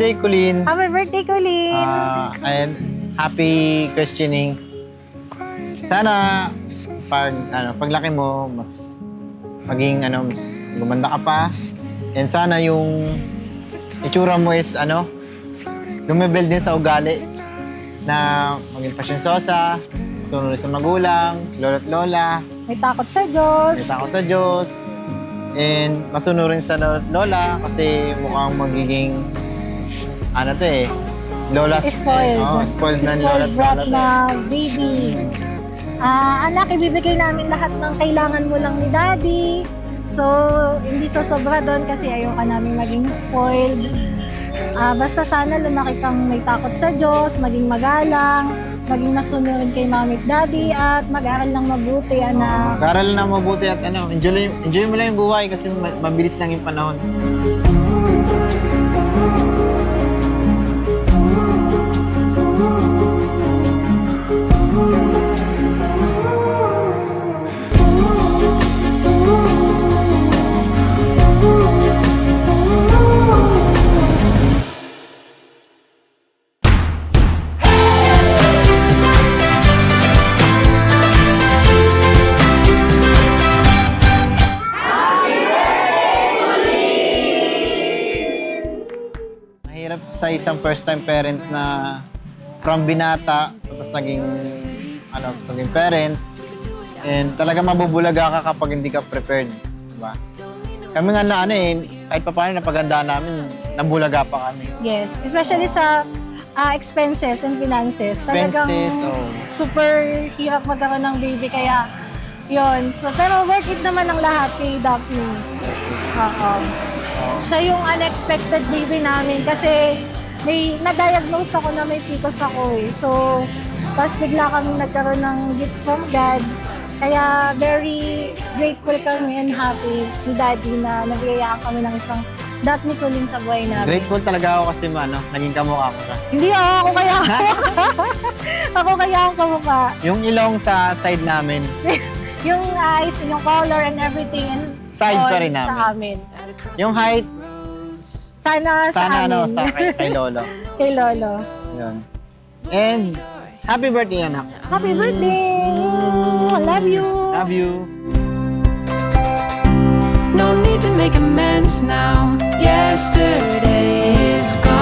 birthday, Colleen. Happy birthday, Colleen! And happy christening. Sana paglaki mo, mas maging mas gumanda ka pa. And sana yung itsura mo is lumibuild din sa ugali na maging pasyensosa, sunod sa magulang, lolo't lola. May takot sa Diyos. May takot sa Diyos. And masunod rin sa lolo't lola kasi mukhang magiging lola Spoiled. Spoiled na Spoiled lolo't brat lola. na baby. Anak, ibibigay namin lahat ng kailangan mo lang ni Daddy. So, hindi sosobra doon kasi ayaw ka namin maging spoiled. Basta sana lumaki kang may takot sa Diyos, maging magalang, maging masunod kay Mami at Daddy, at mag-aral ng mabuti, anak. Mag-aral na mabuti at enjoy mo lang yung buhay kasi mabilis lang yung panahon. Mahirap sa isang first-time parent na from binata, tapos naging parent, and talaga mabubulaga ka kapag hindi ka prepared, diba? Kami nga kahit pa paano napagandaan namin, nabulaga pa kami. Yes, especially sa expenses and finances. Talagang super hirap magkaroon ng baby, kaya yon. So, pero worth it naman ang lahat kay Daphne. Siya yung unexpected baby namin kasi may na-diagnose ako na may PCOS ako eh. So, tapos bigla kami nagkaroon ng gift from God. Kaya very grateful kami and happy ni Daddy na nabigayaan kami ng isang Daphne Colleen sa buhay namin. Grateful talaga ako kasi naging kamukha ko siya. Hindi ako kaya ako kaya ang kamukha. Yung ilong sa side namin, Yung eyes, yung color and everything, and Side pa rin namin. sa amin. yung height, Sa amin. sa kay Lolo. Kay Lolo. Yun. And happy birthday, anak. Happy birthday! Love you! Love you. No need to make amends now. Yesterday is gone.